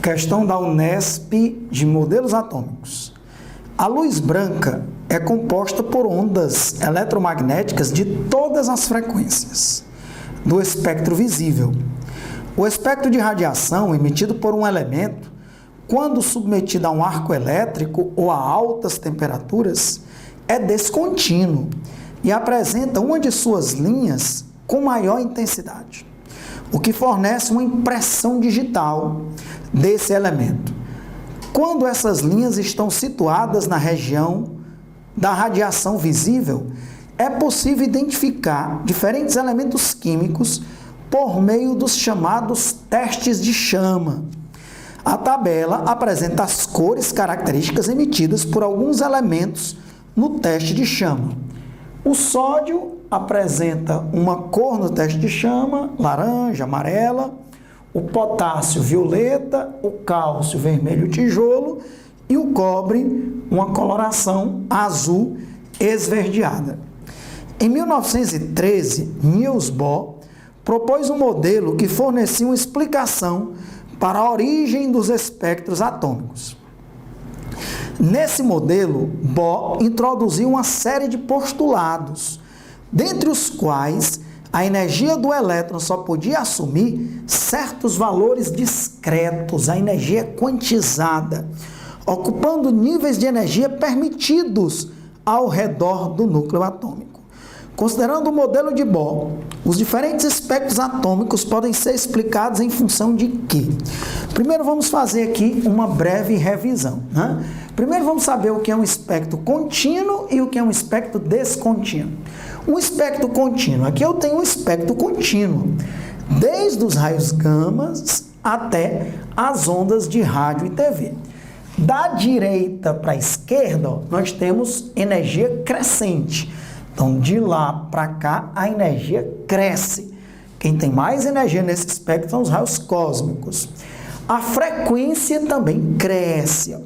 Questão da Unesp de modelos atômicos. A luz branca é composta por ondas eletromagnéticas de todas as frequências do espectro visível. O espectro de radiação emitido por um elemento, quando submetido a um arco elétrico ou a altas temperaturas, é descontínuo e apresenta uma de suas linhas com maior intensidade, o que fornece uma impressão digital desse elemento. Quando essas linhas estão situadas na região da radiação visível, é possível identificar diferentes elementos químicos por meio dos chamados testes de chama. A tabela apresenta as cores características emitidas por alguns elementos no teste de chama. O sódio apresenta uma cor no teste de chama, laranja, amarela, o potássio violeta, o cálcio vermelho tijolo e o cobre uma coloração azul esverdeada. Em 1913, Niels Bohr propôs um modelo que fornecia uma explicação para a origem dos espectros atômicos. Nesse modelo, Bohr introduziu uma série de postulados, dentre os quais a energia do elétron só podia assumir certos valores discretos, a energia quantizada, ocupando níveis de energia permitidos ao redor do núcleo atômico. Considerando o modelo de Bohr, os diferentes espectros atômicos podem ser explicados em função de quê? Primeiro vamos fazer aqui uma breve revisão, né? Primeiro vamos saber o que é um espectro contínuo e o que é um espectro descontínuo. Um espectro contínuo, aqui eu tenho um espectro contínuo, desde os raios gamas até as ondas de rádio e TV. Da direita para a esquerda, ó, nós temos energia crescente. Então, de lá para cá, a energia cresce. Quem tem mais energia nesse espectro são os raios cósmicos. A frequência também cresce.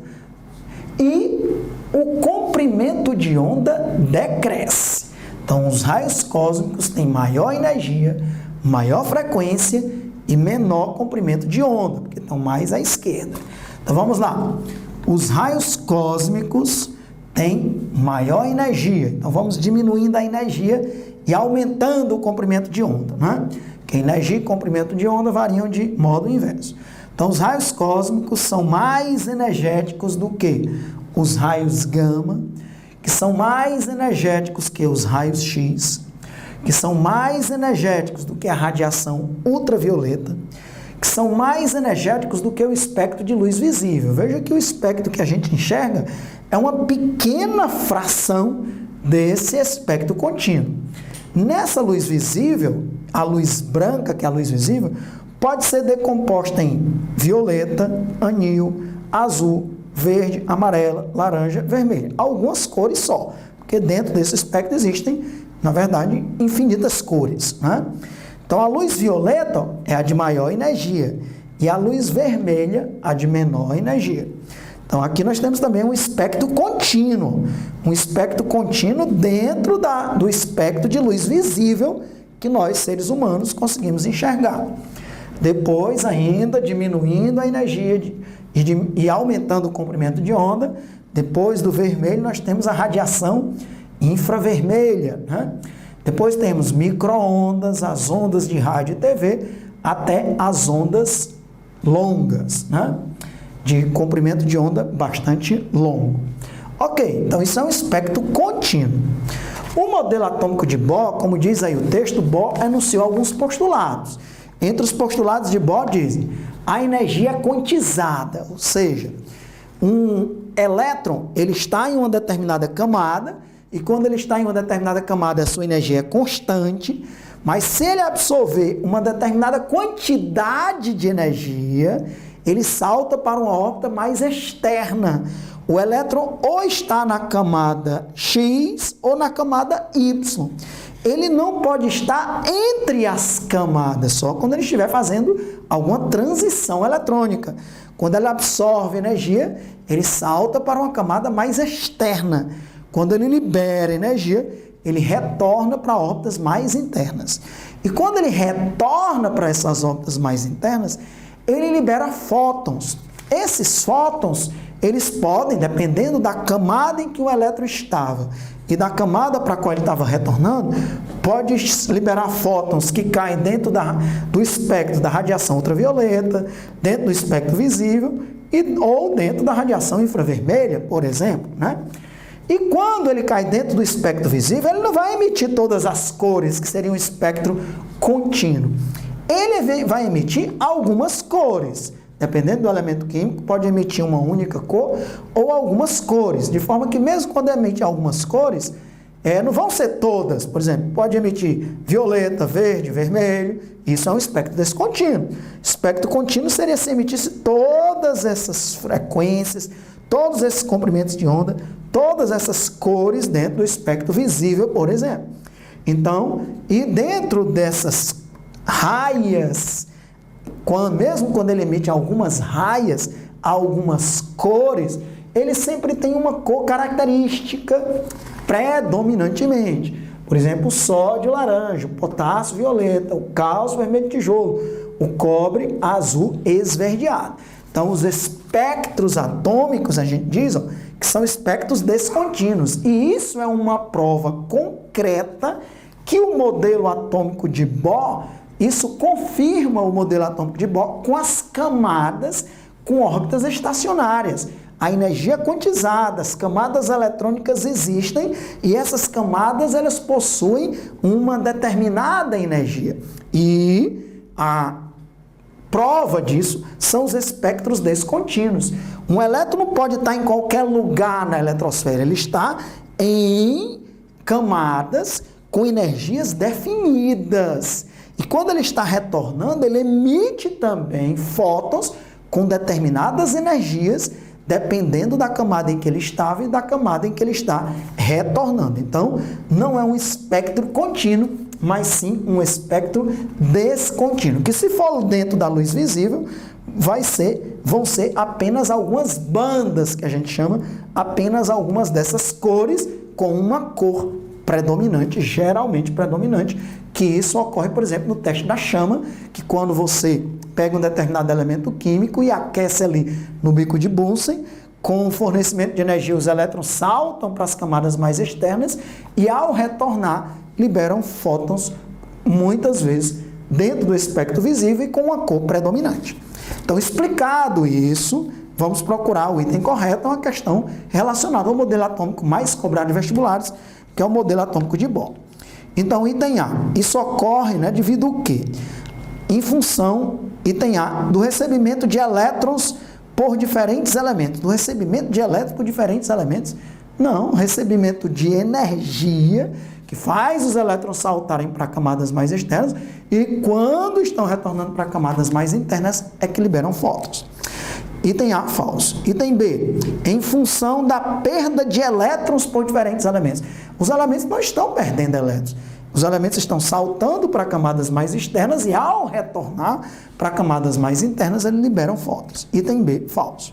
E o comprimento de onda decresce. Então, os raios cósmicos têm maior energia, maior frequência e menor comprimento de onda, porque estão mais à esquerda. Então, vamos lá. Os raios cósmicos têm maior energia. Então, vamos diminuindo a energia e aumentando o comprimento de onda, né? Que energia e comprimento de onda variam de modo inverso. Então, os raios cósmicos são mais energéticos do que os raios gama, que são mais energéticos que os raios X, que são mais energéticos do que a radiação ultravioleta, que são mais energéticos do que o espectro de luz visível. Veja que o espectro que a gente enxerga é uma pequena fração desse espectro contínuo. Nessa luz visível, a luz branca, que é a luz visível, pode ser decomposta em violeta, anil, azul, verde, amarela, laranja, vermelha. Algumas cores só, porque dentro desse espectro existem, na verdade, infinitas cores, né? Então, a luz violeta, ó, é a de maior energia e a luz vermelha, a de menor energia. Então, aqui nós temos também um espectro contínuo dentro do espectro de luz visível que nós, seres humanos, conseguimos enxergar. Depois, ainda diminuindo a energia e aumentando o comprimento de onda, depois do vermelho nós temos a radiação infravermelha, né? Depois temos micro-ondas, as ondas de rádio e TV, até as ondas longas, né? De comprimento de onda bastante longo. Ok, então isso é um espectro contínuo. O modelo atômico de Bohr, como diz aí o texto, Bohr enunciou alguns postulados. Entre os postulados de Bohr dizem a energia é quantizada, ou seja, um elétron ele está em uma determinada camada e quando ele está em uma determinada camada a sua energia é constante, mas se ele absorver uma determinada quantidade de energia, ele salta para uma órbita mais externa. O elétron ou está na camada X ou na camada Y. Ele não pode estar entre as camadas, só quando ele estiver fazendo alguma transição eletrônica. Quando ele absorve energia, ele salta para uma camada mais externa. Quando ele libera energia, ele retorna para órbitas mais internas. E quando ele retorna para essas órbitas mais internas, ele libera fótons. Esses fótons, eles podem, dependendo da camada em que o elétron estava e da camada para a qual ele estava retornando, pode liberar fótons que caem dentro do espectro da radiação ultravioleta, dentro do espectro visível ou dentro da radiação infravermelha, por exemplo, né? E quando ele cai dentro do espectro visível, ele não vai emitir todas as cores, que seria um espectro contínuo. Ele vai emitir algumas cores. Dependendo do elemento químico, pode emitir uma única cor ou algumas cores. De forma que mesmo quando emite algumas cores, não vão ser todas. Por exemplo, pode emitir violeta, verde, vermelho. Isso é um espectro descontínuo. Espectro contínuo seria se emitisse todas essas frequências, todos esses comprimentos de onda, todas essas cores dentro do espectro visível, por exemplo. Então, e dentro dessas raias, mesmo quando ele emite algumas raias, algumas cores, ele sempre tem uma cor característica predominantemente. Por exemplo, o sódio laranja, o potássio violeta, o cálcio vermelho tijolo, o cobre azul esverdeado. Então, os espectros atômicos, a gente diz, que são espectros descontínuos. E isso é uma prova concreta que o modelo atômico de Bohr, isso confirma o modelo atômico de Bohr com as camadas com órbitas estacionárias. A energia quantizada, as camadas eletrônicas existem e essas camadas elas possuem uma determinada energia. E a prova disso são os espectros descontínuos. Um elétron pode estar em qualquer lugar na eletrosfera, ele está em camadas com energias definidas. E quando ele está retornando, ele emite também fótons com determinadas energias, dependendo da camada em que ele estava e da camada em que ele está retornando. Então, não é um espectro contínuo, mas sim um espectro descontínuo, que se for dentro da luz visível, vão ser apenas algumas bandas, que a gente chama, apenas algumas dessas cores, com uma cor predominante, geralmente predominante, que isso ocorre, por exemplo, no teste da chama, que quando você pega um determinado elemento químico e aquece ali no bico de Bunsen, com o fornecimento de energia, os elétrons saltam para as camadas mais externas e, ao retornar, liberam fótons, muitas vezes, dentro do espectro visível e com uma cor predominante. Então, explicado isso, vamos procurar o item correto, é uma questão relacionada ao modelo atômico mais cobrado em vestibulares, que é o modelo atômico de Bohr. Então, item A, isso ocorre, devido ao quê? Em função, item A, do recebimento de elétrons por diferentes elementos. Do recebimento de elétrons por diferentes elementos? Não, recebimento de energia, que faz os elétrons saltarem para camadas mais externas, e quando estão retornando para camadas mais internas, é que liberam fótons. Item A, falso. Item B, em função da perda de elétrons por diferentes elementos. Os elementos não estão perdendo elétrons. Os elementos estão saltando para camadas mais externas e, ao retornar para camadas mais internas, eles liberam fótons. Item B, falso.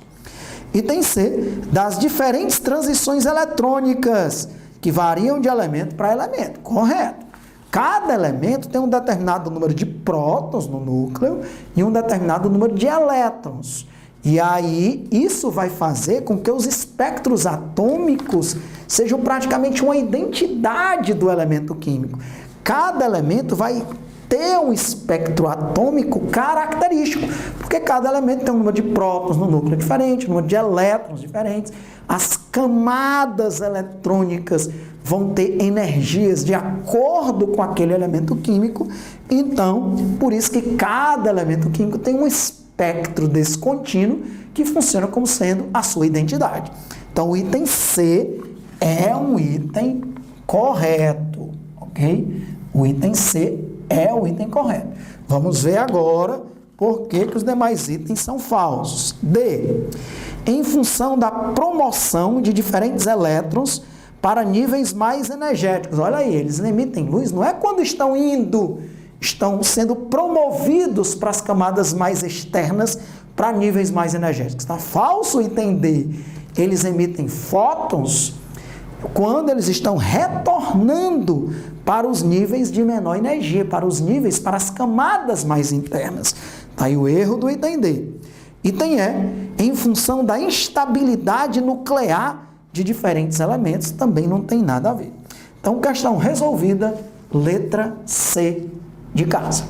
Item C, das diferentes transições eletrônicas, que variam de elemento para elemento. Correto. Cada elemento tem um determinado número de prótons no núcleo e um determinado número de elétrons. E aí, isso vai fazer com que os espectros atômicos sejam praticamente uma identidade do elemento químico. Cada elemento vai ter um espectro atômico característico, porque cada elemento tem um número de prótons no núcleo diferente, um número de elétrons diferentes. As camadas eletrônicas vão ter energias de acordo com aquele elemento químico. Então, por isso que cada elemento químico tem um espectro descontínuo que funciona como sendo a sua identidade. Então, o item C é um item correto, ok? O item C é o item correto. Vamos ver agora por que os demais itens são falsos. D. Em função da promoção de diferentes elétrons para níveis mais energéticos. Olha aí, eles emitem luz, não é quando estão sendo promovidos para as camadas mais externas, para níveis mais energéticos. Está falso o item D. Eles emitem fótons quando eles estão retornando para os níveis de menor energia, para as camadas mais internas. Está aí o erro do item D. Item E, em função da instabilidade nuclear de diferentes elementos, também não tem nada a ver. Então, questão resolvida, letra C de casa.